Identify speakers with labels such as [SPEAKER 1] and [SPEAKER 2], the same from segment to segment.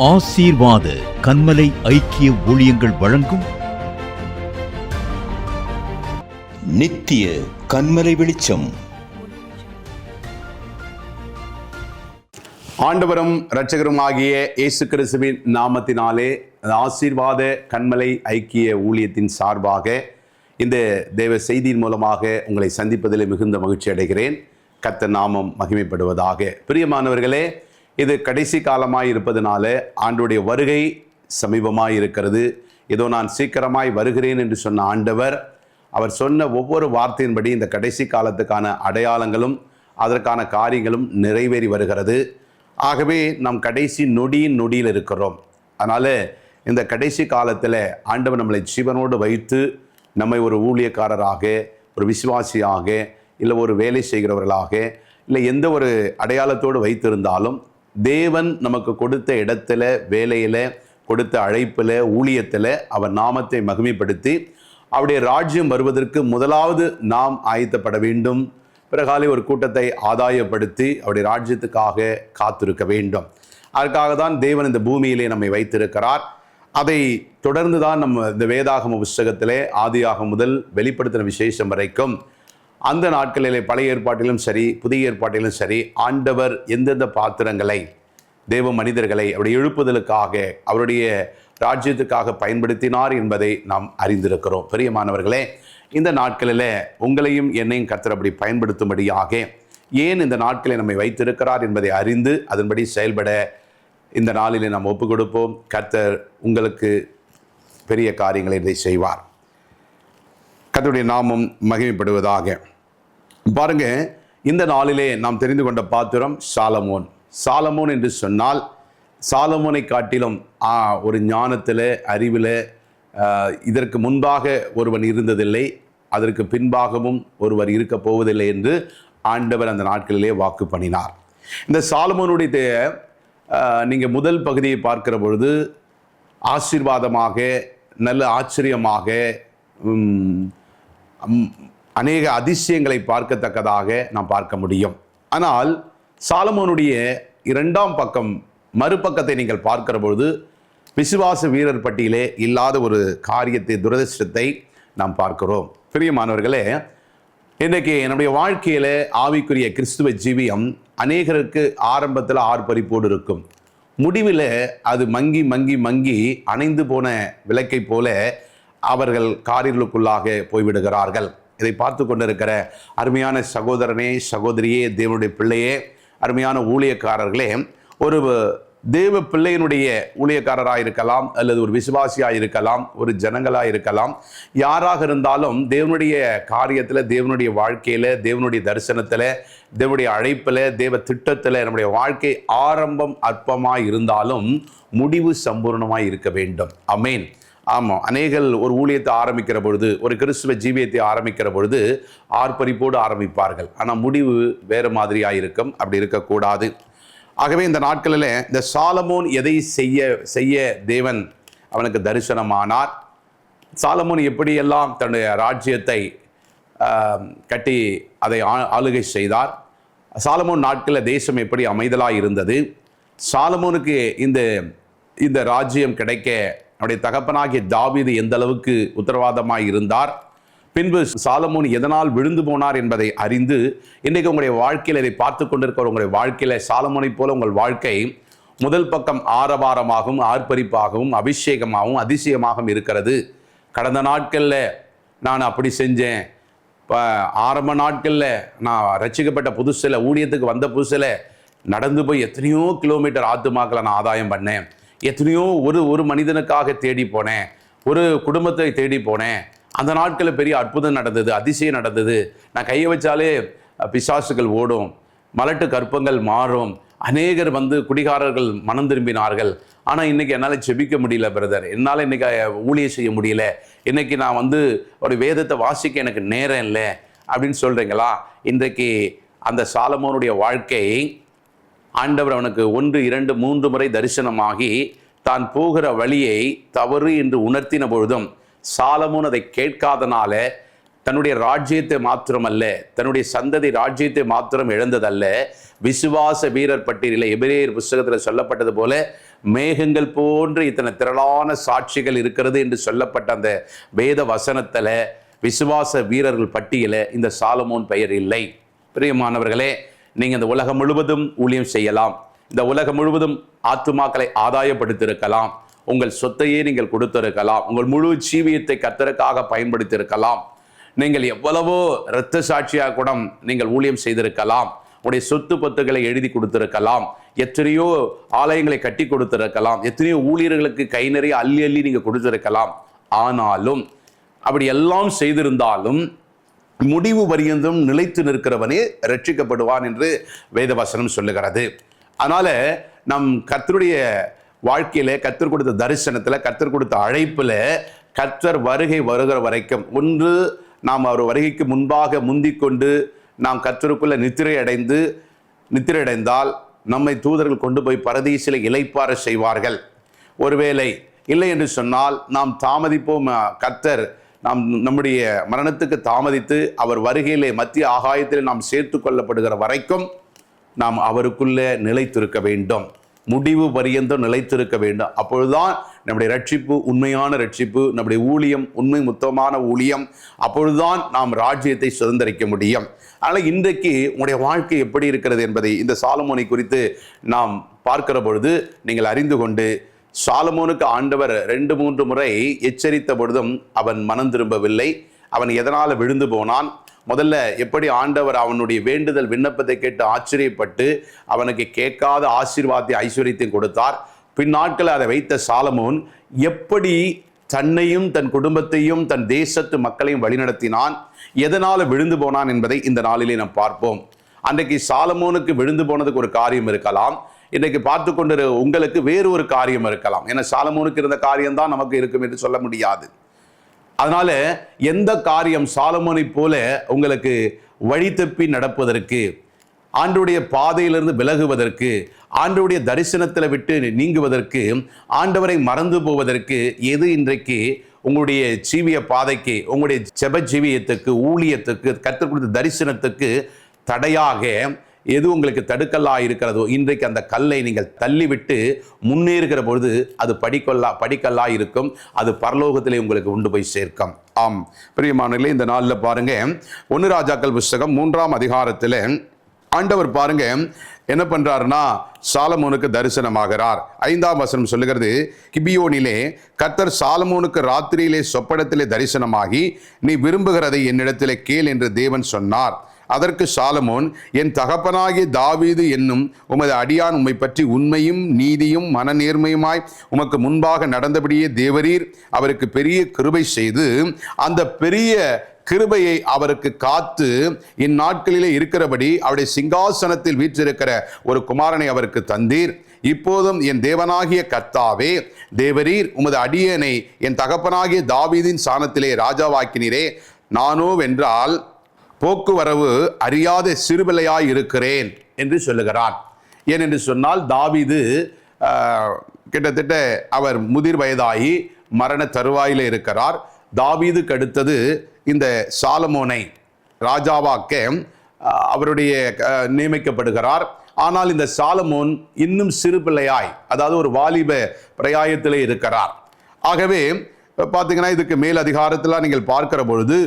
[SPEAKER 1] ஆசீர்வாத கன்மலை ஐக்கிய ஊழியங்கள் வழங்கும்
[SPEAKER 2] நித்திய கன்மலை வெளிச்சம்.
[SPEAKER 3] ஆண்டவரும் இரட்சகருமாகிய இயேசு கிறிஸ்துவின் நாமத்தினாலே ஆசீர்வாத கன்மலை ஐக்கிய ஊழியத்தின் சார்பாக இந்த தேவ செய்தியின் மூலமாக உங்களை சந்திப்பதில் மிகுந்த மகிழ்ச்சி அடைகிறேன். கர்த்தர் நாமம் மகிமைப்படுவதாக. பிரியமானவர்களே, இது கடைசி காலமாய் இருப்பதனால ஆண்டவருடைய வருகை சமீபமாய் இருக்கிறது. ஏதோ நான் சீக்கிரமாய் வருகிறேன் என்று சொன்ன ஆண்டவர், அவர் சொன்ன ஒவ்வொரு வார்த்தையின்படி இந்த கடைசி காலத்துக்கான அடையாளங்களும் அதற்கான காரியங்களும் நிறைவேறி வருகிறது. ஆகவே நாம் கடைசி நொடியில் இருக்கிறோம். அதனால் இந்த கடைசி காலத்தில் ஆண்டவர் நம்மளை ஜீவனோடு வைத்து நம்மை ஒரு ஊழியக்காரராக, ஒரு விசுவாசியாக, இல்லை ஒரு வேலை செய்கிறவர்களாக, இல்லை எந்த ஒரு அடையாளத்தோடு வைத்திருந்தாலும் தேவன் நமக்கு கொடுத்த இடத்துல, வேலையில், கொடுத்த அழைப்பில், ஊழியத்தில் அவர் நாமத்தை மகிமைப்படுத்தி அவருடைய ராஜ்யம் வருவதற்கு முதலாவது நாம் ஆயத்தப்பட வேண்டும். பிறகாலே ஒரு கூட்டத்தை ஆதாயப்படுத்தி அவருடைய ராஜ்யத்துக்காக காத்திருக்க வேண்டும். அதற்காக தான் தேவன் இந்த பூமியிலே நம்மை வைத்திருக்கிறார். அதை தொடர்ந்து தான் நம்ம இந்த வேதாகம புஸ்தகத்திலே ஆதியாகமம் முதல் வெளிப்படுத்தின விசேஷம் வரைக்கும் அந்த நாட்களிலே பழைய ஏற்பாட்டிலும் சரி, புதிய ஏற்பாட்டிலும் சரி, ஆண்டவர் எந்தெந்த பாத்திரங்களை, தேவ மனிதர்களை அவருடைய எழுப்புதலுக்காக, அவருடைய ராஜ்யத்துக்காக பயன்படுத்தினார் என்பதை நாம் அறிந்திருக்கிறோம். பிரியமானவர்களே, இந்த நாட்களில் உங்களையும் என்னையும் கர்த்தர் அப்படி பயன்படுத்தும்படியாக ஏன் இந்த நாட்களை நம்மை வைத்திருக்கிறார் என்பதை அறிந்து அதன்படி செயல்பட இந்த நாளிலே நாம் ஒப்பு கொடுப்போம். கர்த்தர் உங்களுக்கு பெரிய காரியங்களை இதை செய்வார். கர்த்தருடைய நாமம் மகிமைப்படுவதாக. பாருங்க, இந்த நாளிலே நாம் தெரிந்து கொண்ட பாத்திரம் சாலமோன். சாலமோன் என்று சொன்னால் சாலமோனை காட்டிலும் ஒரு ஞானத்தில், அறிவில் இதற்கு முன்பாக ஒருவன் இருந்ததில்லை, அதற்கு பின்பாகவும் ஒருவர் இருக்க போவதில்லை என்று ஆண்டவர் அந்த நாட்களிலே வாக்கு பண்ணினார். இந்த சாலமோனுடைய நீங்கள் முதல் பகுதியை பார்க்கிற பொழுது ஆசீர்வாதமாக, நல்ல ஆச்சரியமாக, அநேக அதிசயங்களை பார்க்கத்தக்கதாக நாம் பார்க்க முடியும். ஆனால் சாலமோனுடைய இரண்டாம் பக்கம், மறுபக்கத்தை நீங்கள் பார்க்கிற பொழுது விசுவாச வீரர் பட்டியலே இல்லாத ஒரு காரியத்தை, துரதிர்ஷ்டத்தை நாம் பார்க்கிறோம். பிரியமானவர்களே, இன்றைக்கு நம்முடைய வாழ்க்கையில் ஆவிக்குரிய கிறிஸ்துவ ஜீவியம் அநேகருக்கு ஆரம்பத்தில் ஆர்ப்பரிப்போடு இருக்கும். முடிவில் அது மங்கி மங்கி மங்கி அணைந்து போன விளக்கை போல அவர்கள் காரியங்களுக்குள்ளாக போய்விடுகிறார்கள். இதை பார்த்து கொண்டிருக்கிற அருமையான சகோதரனே, சகோதரியே, தேவனுடைய பிள்ளையே, அருமையான ஊழியக்காரர்களே, ஒரு தேவ பிள்ளையினுடைய ஊழியக்காரராக இருக்கலாம், அல்லது ஒரு விசுவாசியாக இருக்கலாம், ஒரு ஜனங்களாக இருக்கலாம், யாராக இருந்தாலும் தேவனுடைய காரியத்தில், தேவனுடைய வாழ்க்கையில், தேவனுடைய தரிசனத்தில், தேவனுடைய அழைப்பில், தேவ திட்டத்தில் நம்முடைய வாழ்க்கை ஆரம்பம் அற்பமாக இருந்தாலும் முடிவு சம்பூர்ணமாக இருக்க வேண்டும். ஆமென். ஆமாம், அநேகர் ஒரு ஊழியத்தை ஆரம்பிக்கிற பொழுது, ஒரு கிறிஸ்துவ ஜீவியத்தை ஆரம்பிக்கிற பொழுது ஆர்ப்பரிப்போடு ஆரம்பிப்பார்கள். ஆனால் முடிவு வேறு மாதிரியாக இருக்கும். அப்படி இருக்கக்கூடாது. ஆகவே இந்த நாட்களில் இந்த சாலமோன் எதை செய்ய தேவன் அவனுக்கு தரிசனமானார், சாலமோன் எப்படியெல்லாம் தன்னுடைய ராஜ்யத்தை கட்டி அதை ஆளுகை செய்தார், சாலமோன் நாட்களில் தேசம் எப்படி அமைதலாக இருந்தது, சாலமோனுக்கு இந்த ராஜ்யம் கிடைக்க அவருடைய தகப்பனாகிய தாவீது எந்த அளவுக்கு உத்தரவாதமாய் இருந்தார், பின்பு சாலமோன் எதனால் விழுந்து போனார் என்பதை அறிந்து இன்றைக்கு உங்களுடைய வாழ்க்கையில் இதை பார்த்து கொண்டிருக்கிற உங்களுடைய வாழ்க்கையில் சாலமோனை போல உங்கள் வாழ்க்கை முதல் பக்கம் ஆரவாரமாகவும், ஆர்ப்பரிப்பாகவும், அபிஷேகமாகவும், அதிசயமாகவும் இருக்கிறது. கடந்த நாட்களில் நான் அப்படி செஞ்சேன், இப்போ ஆரம்ப நாட்களில் நான் ரட்சிக்கப்பட்ட புதுசில், ஊழியத்துக்கு வந்த புதுசில் நடந்து போய் எத்தனையோ கிலோமீட்டர் ஆத்துமாக்களை நான் ஆதாயம் பண்ணேன், எத்தனையோ ஒரு மனிதனுக்காக தேடி போனேன், ஒரு குடும்பத்தை தேடி போனேன், அந்த நாட்களில் பெரிய அற்புதம் நடந்தது, அதிசயம் நடந்தது, நான் கையை வச்சாலே பிசாசுகள் ஓடும், மலட்டு கற்பங்கள் மாறும், அநேகர் குடிகாரர்கள் மனம் திரும்பினார்கள். ஆனால் இன்றைக்கி என்னால் செபிக்க முடியல பிரதர், என்னால் இன்றைக்கி ஊழியம் செய்ய முடியல, இன்றைக்கி நான் ஒரு வேதத்தை வாசிக்க எனக்கு நேரம் இல்லை அப்படின்னு சொல்கிறீங்களா? இன்றைக்கு அந்த சாலமோனுடைய வாழ்க்கை ஆண்டவர் அவனுக்கு 1, 2, 3 முறை தரிசனமாகி தான் போகிற வழியை தவறு என்று உணர்த்தின பொழுதும் சாலமோன் அதை கேட்காதனால தன்னுடைய ராஜ்யத்தை மாத்திரமல்ல, தன்னுடைய சந்ததி ராஜ்யத்தை மாத்திரம் இழந்ததல்ல, விசுவாச வீரர் பட்டியலில் எபிரேயர் புஸ்தகத்தில் சொல்லப்பட்டது போல மேகங்கள் போன்று இத்தனை திரளான சாட்சிகள் இருக்கிறது என்று சொல்லப்பட்ட அந்த வேத வசனத்தில் விசுவாச வீரர்கள் பட்டியல இந்த சாலமோன் பெயர் இல்லை. பிரியமானவர்களே, நீங்கள் இந்த உலகம் முழுவதும் ஊழியம் செய்யலாம், இந்த உலகம் முழுவதும் ஆத்துமாக்களை ஆதாயப்படுத்தியிருக்கலாம், உங்கள் சொத்தையே நீங்கள் கொடுத்திருக்கலாம், உங்கள் முழு ஜீவியத்தை கர்த்தருக்காக பயன்படுத்தியிருக்கலாம், நீங்கள் எவ்வளவோ இரத்த சாட்சியாக கூட நீங்கள் ஊழியம் செய்திருக்கலாம், உடைய சொத்து பத்துக்களை எழுதி கொடுத்திருக்கலாம், எத்தனையோ ஆலயங்களை கட்டி கொடுத்திருக்கலாம், எத்தனையோ ஊழியர்களுக்கு கை நிறைய அள்ளி அள்ளி நீங்கள் கொடுத்திருக்கலாம். ஆனாலும் அப்படி எல்லாம் செய்திருந்தாலும் முடிவு பரியந்தம் நிலைத்து நிற்கிறவனே ரட்சிக்கப்படுவான் என்று வேதவசனம் சொல்லுகிறது. அதனால நம் கர்த்தருடைய வாழ்க்கையில, கர்த்தர் கொடுத்த தரிசனத்துல, கர்த்தர் கொடுத்த அழைப்புல, கர்த்தர் வருகை வருகிற வரைக்கும் ஒன்று நாம் அவர் வருகைக்கு முன்பாக முந்திக்கொண்டு நாம் கர்த்தருக்குள்ள நித்திரை அடைந்தால் நம்மை தூதர்கள் கொண்டு போய் பரதீசில இளைப்பாற செய்வார்கள். ஒருவேளை இல்லை என்று சொன்னால் நாம் தாமதிப்போம். கர்த்தர் நம்முடைய மரணத்துக்கு தாமதித்து அவர் வருகையிலே மத்திய ஆகாயத்தில் நாம் சேர்த்து கொள்ளப்படுகிற வரைக்கும் நாம் அவருக்குள்ளே நிலைத்திருக்க வேண்டும், முடிவு பரியந்தம் நிலைத்திருக்க வேண்டும். அப்பொழுதுதான் நம்முடைய ரட்சிப்பு உண்மையான ரட்சிப்பு, நம்முடைய ஊழியம் உண்மை முத்தமான ஊழியம். அப்பொழுதுதான் நாம் ராஜ்யத்தை சுதந்திரிக்க முடியும். அதனால் இன்றைக்கு உங்களுடைய வாழ்க்கை எப்படி இருக்கிறது என்பதை இந்த சாலமோனை குறித்து நாம் பார்க்கிற பொழுது நீங்கள் அறிந்து கொண்டு, சாலமோனுக்கு ஆண்டவர் 2-3 முறை எச்சரித்த பொழுதும் அவன் மனம் திரும்பவில்லை. அவன் எதனால் விழுந்து போனான்? முதல்ல எப்படி ஆண்டவர் அவனுடைய வேண்டுதல் விண்ணப்பத்தை கேட்டு ஆச்சரியப்பட்டு அவனுக்கு கேட்காத ஆசீர்வாதத்தை ஐஸ்வர்யத்தையும் கொடுத்தார். பின்னாட்கள் அதை வைத்த சாலமோன் எப்படி தன்னையும் தன் குடும்பத்தையும் தன் தேசத்து மக்களையும் வழிநடத்தினான், எதனால் விழுந்து போனான் என்பதை இந்த நாளிலே நாம் பார்ப்போம். அன்றைக்கு சாலமோனுக்கு விழுந்து போனதுக்கு ஒரு காரியம் இருக்கலாம், இன்றைக்கு பார்த்து கொண்டு உங்களுக்கு வேறு ஒரு காரியம் இருக்கலாம். ஏன்னா சாலமோனுக்கு இருந்த காரியம்தான் நமக்கு இருக்கும் என்று சொல்ல முடியாது. அதனால எந்த காரியம் சாலமோனை போல உங்களுக்கு வழி தப்பி நடப்பதற்கு, ஆண்டவருடைய பாதையிலிருந்து விலகுவதற்கு, ஆண்டவருடைய தரிசனத்தில் விட்டு நீங்குவதற்கு, ஆண்டவரை மறந்து போவதற்கு எது இன்றைக்கு உங்களுடைய ஜீவிய பாதைக்கு, உங்களுடைய ஜெப ஜீவியத்துக்கு, ஊழியத்துக்கு, கர்த்தர் கொடுத்த தரிசனத்துக்கு தடையாக எது உங்களுக்கு தடுக்கல்லா இருக்கிறதோ, இன்றைக்கு அந்த கல்லை நீங்கள் தள்ளிவிட்டு முன்னேறுகிற பொழுது அது படிக்கல்லா இருக்கும். அது பரலோகத்திலே உங்களுக்கு கொண்டு போய் சேர்க்கும். ஆம் பிரியமானவர்களே, இந்த நாளில் பாருங்க, 1 ராஜாக்கள் புஸ்தகம் 3ஆம் அதிகாரத்தில் ஆண்டவர் பாருங்க என்ன பண்றாருன்னா சாலமோனுக்கு தரிசனமாகிறார். 5ஆம் வசனம் சொல்லுகிறது, கிபியோனிலே கர்த்தர் சாலமோனுக்கு ராத்திரியிலே சொப்பனத்திலே தரிசனமாகி, நீ விரும்புகிறதை என்னிடத்திலே கேள் என்று தேவன் சொன்னார். அதற்கு சாலமோன், என் தகப்பனாகிய தாவீது என்னும் உமது அடியான் உம்மை பற்றி உண்மையும் நீதியும் மனநேர்மையுமாய் உமக்கு முன்பாக நடந்தபடியே தேவரீர் அவருக்கு பெரிய கிருபை செய்து, அந்த பெரிய கிருபையை அவருக்கு காத்து இந்நாட்களிலே இருக்கிறபடி அவருடைய சிங்காசனத்தில் வீற்றிருக்கிற ஒரு குமாரனை அவருக்கு தந்தீர். இப்போதும் என் தேவனாகிய கர்த்தாவே, தேவரீர் உமது அடியனை என் தகப்பனாகிய தாவீதின் சாணத்திலே ராஜாவாக்கினீரே. நானோ வென்றால் போக்குவரவு அறியாத சிறுபிள்ளையாய் இருக்கிறேன் என்று சொல்லுகிறான். ஏனென்று சொன்னால் தாவீது கிட்டத்தட்ட அவர் முதிர் வயதாகி மரண தருவாயில இருக்கிறார். தாவீதுக்கு அடுத்தது இந்த சாலமோனை ராஜாவாக்க அவருடைய நியமிக்கப்படுகிறார். ஆனால் இந்த சாலமோன் இன்னும் சிறு பிள்ளையாய், அதாவது ஒரு வாலிப பிரயாயத்திலே இருக்கிறார். ஆகவே பார்த்தீங்கன்னா இதுக்கு மேல் அதிகாரத்தில் நீங்கள் பார்க்கிற பொழுது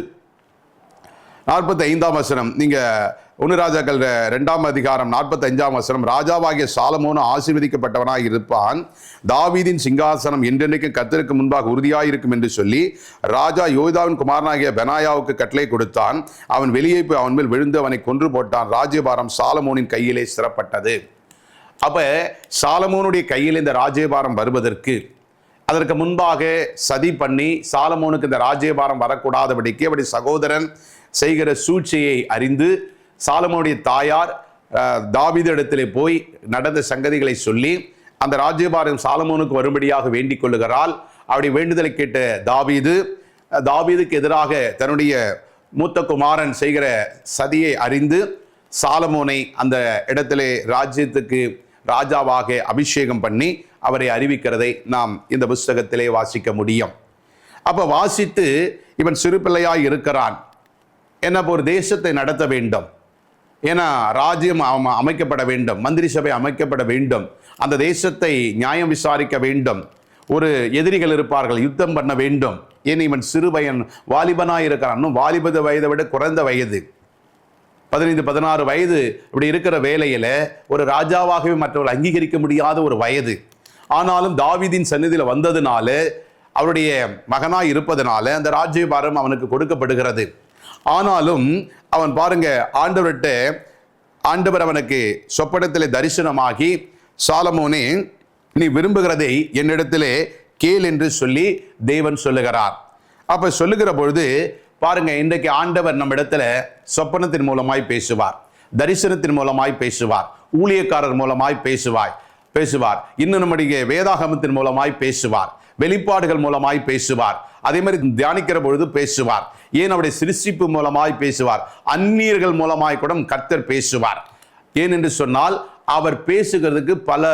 [SPEAKER 3] 45ஆம் வசனம், நீங்க 1 ராஜாக்கள் 2ஆம் அதிகாரம் 45ஆம் வசனம், ராஜாவாகிய சாலமோன் ஆசீர்வதிக்கப்பட்டவனாய் இருப்பான், தாவீதின் சிங்காசனம் என்றென்றைக்கு கர்த்தருக்கு முன்பாக உறுதியாயிருக்கும் என்று சொல்லி ராஜா யோதாவின் குமாரனாகிய பெனாயாவுக்கு கட்டளை கொடுத்தான். அவன் வெளியே போய் அவன் மேல் விழுந்து அவனை கொன்று போட்டான். ராஜ்யபாரம் சாலமோனின் கையிலே சிறப்பட்டது. அப்ப சாலமோனுடைய கையில் இந்த ராஜ்யபாரம் வருவதற்கு, அதற்கு முன்பாக சதி பண்ணி சாலமோனுக்கு இந்த ராஜ்யபாரம் வரக்கூடாதபடிக்கு அவருடைய சகோதரன் செய்கிற சூழ்ச்சியை அறிந்து சாலமோனுடைய தாயார் தாவீது இடத்திலே போய் நடந்த சங்கதிகளை சொல்லி அந்த ராஜ்யபாரம் சாலமோனுக்கு வரும்படியாக வேண்டிக் கொள்ளுகிறாள். அப்படி வேண்டுதலை கேட்ட தாவீதுக்கு எதிராக தன்னுடைய மூத்த குமாரன் செய்கிற சதியை அறிந்து சாலமோனை அந்த இடத்திலே ராஜ்யத்துக்கு ராஜாவாக அபிஷேகம் பண்ணி அவரை அறிவிக்கிறதை நாம் இந்த புஸ்தகத்திலே வாசிக்க முடியும். அப்ப வாசித்து இவன் சிறு பிள்ளையாய் இருக்கிறான், என்ன ஒரு தேசத்தை நடத்த வேண்டும், ஏன்னா ராஜ்யம் அமைக்கப்பட வேண்டும், மந்திரி சபை அமைக்கப்பட வேண்டும், அந்த தேசத்தை நியாயம் விசாரிக்க வேண்டும், ஒரு எதிரிகள் இருப்பார்கள், யுத்தம் பண்ண வேண்டும். ஏன் இவன் சிறுபையன், வாலிபனாய் இருக்கிறான், இன்னும் வாலிப வயதை விட குறைந்த வயது, 15-16 வயது. இப்படி இருக்கிற வேலையில ஒரு ராஜாவாகவே மற்றவர்கள் அங்கீகரிக்க முடியாத ஒரு வயது. ஆனாலும் தாவீதின் சந்நிதியில் வந்ததுனால, அவருடைய மகனாய் இருப்பதனால அந்த ராஜ்யபாரம் அவனுக்கு கொடுக்கப்படுகிறது. ஆனாலும் அவன் பாருங்க, ஆண்டவர் அவனுக்கு சொப்பனத்திலே தரிசனமாகி, சாலமோனே, நீ விரும்புகிறதை என்னிடத்திலே கேள் என்று சொல்லி தேவன் சொல்லுகிறார். அப்ப சொல்லுகிற பொழுது பாருங்க, இன்றைக்கு ஆண்டவர் நம்ம இடத்துல சொப்பனத்தின் மூலமாய் பேசுவார், தரிசனத்தின் மூலமாய் பேசுவார், ஊழியக்காரர் மூலமாய் பேசுவார், இன்னும் நம்முடைய வேதாகமத்தின் மூலமாய் பேசுவார், வெளிப்பாடுகள் மூலமாய் பேசுவார், அதே மாதிரி தியானிக்கிற பொழுது பேசுவார். ஏன் அவருடைய சிருஷ்டிப்பு மூலமாய் பேசுவார், அந்நியர்கள் மூலமாய் கூட கர்த்தர் பேசுவார். ஏன் என்று சொன்னால் அவர் பேசுகிறதுக்கு பல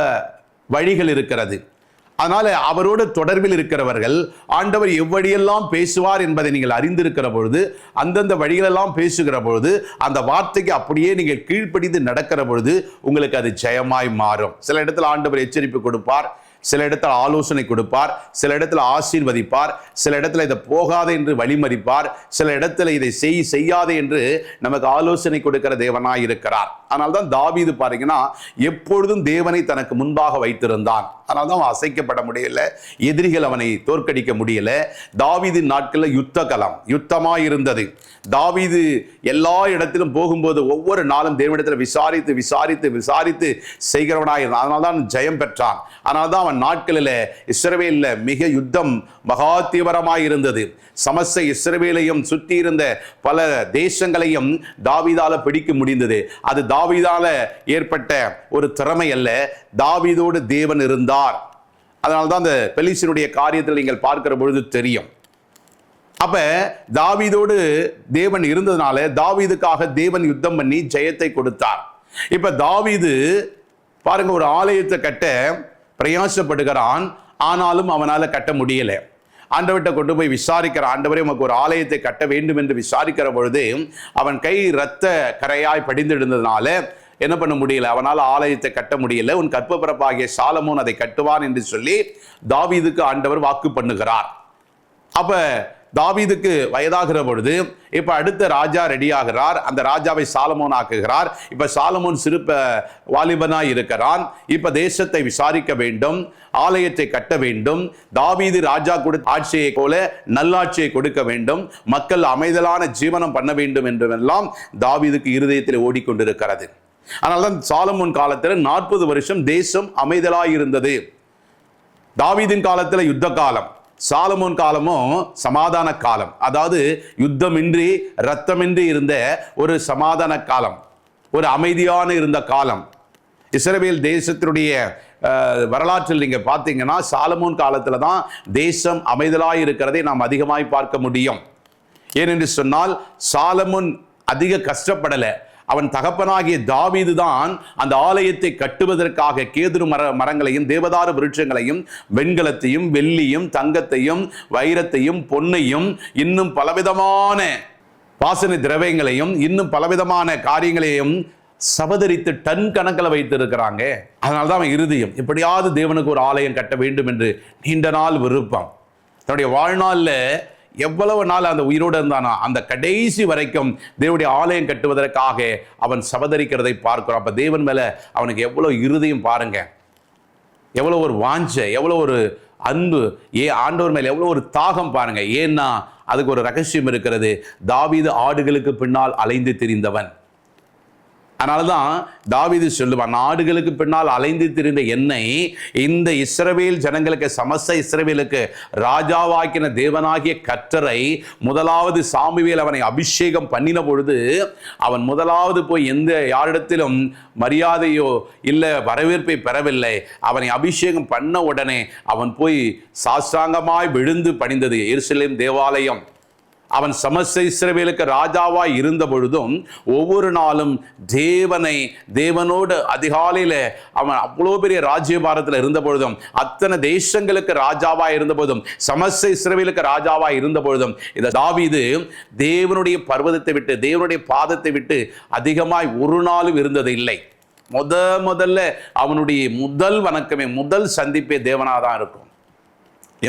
[SPEAKER 3] வழிகள் இருக்கிறது. அதனால அவரோடு தொடர்பில் இருக்கிறவர்கள் ஆண்டவர் எவ்வழியெல்லாம் பேசுவார் என்பதை நீங்கள் அறிந்திருக்கிற பொழுது, அந்தந்த வழிகளெல்லாம் பேசுகிற பொழுது, அந்த வார்த்தைக்கு அப்படியே நீங்கள் கீழ்ப்படிந்து நடக்கிற பொழுது உங்களுக்கு அது ஜெயமாய் மாறும். சில இடத்துல ஆண்டவர் எச்சரிப்பு கொடுப்பார், சில இடத்துல ஆலோசனை கொடுப்பார், சில இடத்துல ஆசீர்வதிப்பார், சில இடத்துல இதை போகாதே என்று வழிமறிப்பார், சில இடத்துல இதை செய்யாதே என்று நமக்கு ஆலோசனை கொடுக்கிற தேவனாய் இருக்கிறார். அதனால்தான் தாவீது பாருங்கன்னா எப்பொழுதும் தேவனை தனக்கு முன்பாக வைத்திருந்தான். அதனால்தான் அவன் அசைக்கப்பட முடியல, எதிரிகள் அவனை தோற்கடிக்க முடியல. தாவீதின் நாட்களில் யுத்தமாய் இருந்தது. தாவீது எல்லா இடத்திலும் போகும்போது ஒவ்வொரு நாளும் தேவனிடத்தில் விசாரித்து செய்கிறவனாய் இருந்தான். அதனால்தான் ஜெயம் பெற்றான். அதனால்தான் அவன் நாட்களில் இஸ்ரவேலில் மிக யுத்தம் மகா தீவிரமாய் இருந்தது. சமஸ்த இஸ்ரவேலையும் சுற்றி இருந்த பல தேசங்களையும் தாவீதால பிடிக்க முடிந்தது. அது தாவீதால ஏற்பட்ட ஒரு திறமை அல்ல, தாவீதோடு தேவன் இருந்தார். அதனால்தான் அந்த பெலிஸ்தருடைய காரியத்தில் நீங்கள் பார்க்கிற பொழுது தெரியும். அப்ப தாவீதோடு தேவன் இருந்ததுனால தாவீதுக்காக தேவன் யுத்தம் பண்ணி ஜெயத்தை கொடுத்தார். இப்ப தாவீது பாருங்க, ஒரு ஆலயத்தை கட்ட பிரயாசப்படுகிறான், ஆனாலும் அவனால கட்ட முடியல. ஆண்டவர்கிட்ட கொண்டு போய் விசாரிக்கிற, ஆண்டவரே உமக்கு ஒரு ஆலயத்தை கட்ட வேண்டும் என்று விசாரிக்கிற பொழுது அவன் கை இரத்த கரையாய் படிந்திருந்ததுனால என்ன பண்ண முடியல, அவனால் ஆலயத்தை கட்ட முடியல. உன் கற்பப்பிறப்பாகிய சாலமோன் அதை கட்டுவான் என்று சொல்லி தாவீதுக்கு ஆண்டவர் வாக்கு பண்ணுகிறார். அப்ப தாவீதுக்கு வயதாகிற பொழுது இப்ப அடுத்த ராஜா ரெடி ஆகிறார். அந்த ராஜாவை சாலமோன் ஆக்குகிறார். இப்ப சாலமோன் சிறு வாலிபனாய் இருக்கிறான். இப்ப தேசத்தை விசாரிக்க வேண்டும், ஆலயத்தை கட்ட வேண்டும், தாவீது ராஜா கொடுத்த ஆட்சியை போல நல்லாட்சியை கொடுக்க வேண்டும், மக்கள் அமைதலான ஜீவனம் பண்ண வேண்டும் என்றெல்லாம் தாவீதுக்கு இருதயத்தில் ஓடிக்கொண்டிருக்கிறது. அதனால்தான் சாலமோன் காலத்தில் 40 வருஷம் தேசம் அமைதலாய் இருந்தது. தாவீதின் காலத்தில் யுத்த காலம், சாலமோன் காலமும் சமாதான காலம். அதாவது யுத்தமின்றி இரத்தமின்றி இருந்த ஒரு சமாதான காலம், ஒரு அமைதியான இருந்த காலம். இஸ்ரவேல் தேசத்தினுடைய வரலாற்றில் நீங்க பார்த்தீங்கன்னா சாலமோன் காலத்துல தான் தேசம் அமைதலாய் இருக்கிறதை நாம் அதிகமாய் பார்க்க முடியும். ஏனென்று சொன்னால் சாலமோன் அதிக கஷ்டப்படல. அவன் தகப்பனாகிய தாவீது தான் அந்த ஆலயத்தை கட்டுவதற்காக கேதுரு மரங்களையும் தேவதாரு விருட்சங்களையும் வெண்கலத்தையும் வெள்ளியும் தங்கத்தையும் வைரத்தையும் பொன்னையும் இன்னும் பலவிதமான வாசனை திரவியங்களையும் இன்னும் பலவிதமான காரியங்களையும் சபதரித்து டன் கணக்கில் வைத்திருக்கிறாங்க. அதனால்தான் அவன் இருதயம் எப்படியாவது தேவனுக்கு ஒரு ஆலயம் கட்ட வேண்டும் என்று நீண்ட நாள் விருப்பம். தன்னுடைய வாழ்நாளில் எவ்வளவு நாள் அந்த உயிரோடு இருந்தானா அந்த கடைசி வரைக்கும் தேவனுடைய ஆலயம் கட்டுவதற்காக அவன் சபதரிக்கிறதை பார்க்கிறோம். அப்ப தேவன் மேல அவனுக்கு எவ்வளவு இருதயம் பாருங்க, எவ்வளவு ஒரு வாஞ்சை, எவ்வளவு ஒரு அன்பு, ஆண்டவர் மேல எவ்வளவு ஒரு தாகம் பாருங்க. ஏன்னா அதுக்கு ஒரு ரகசியம் இருக்கிறது. தாவீது ஆடுகளுக்கு பின்னால் அலைந்து திரிந்தவன். அதனாலதான் தாவீது சொல்லுவான், ஆடுகளுக்கு பின்னால் அலைந்து திரிந்த என்னை இந்த இஸ்ரவேல் ஜனங்களுக்கு, சமஸ்த இஸ்ரவேலுக்கு ராஜாவாக்கின தேவனாகிய கர்த்தரை முதலாவது சாமுவேல் அவனை அபிஷேகம் பண்ணின பொழுது அவன் முதலாவது போய் யாரிடத்திலும் மரியாதையோ இல்லை வரவேற்பை பெறவில்லை. அவனை அபிஷேகம் பண்ண உடனே அவன் போய் சாஷ்டாங்கமாய் விழுந்து பணிந்தது எருசலேம் தேவாலயம். அவன் சமஸ்த இஸ்ரவேலுக்கு ராஜாவாய் இருந்த பொழுதும் ஒவ்வொரு நாளும் தேவனோடு அதிகாலையில அவன் அவ்வளோ பெரிய ராஜ்யபாரத்தில் இருந்த பொழுதும், அத்தனை தேசங்களுக்கு ராஜாவாய் இருந்த போதும், சமஸ்த இஸ்ரவேலுக்கு ராஜாவாய் இருந்த பொழுதும், இந்த தாவீது தேவனுடைய பர்வதத்தை விட்டு, தேவனுடைய பாதத்தை விட்டு அதிகமாய் ஒரு நாளும் இருந்தது இல்லை. முதல்ல அவனுடைய முதல் வணக்கமே, முதல் சந்திப்பே தேவனாதான் இருக்கும்.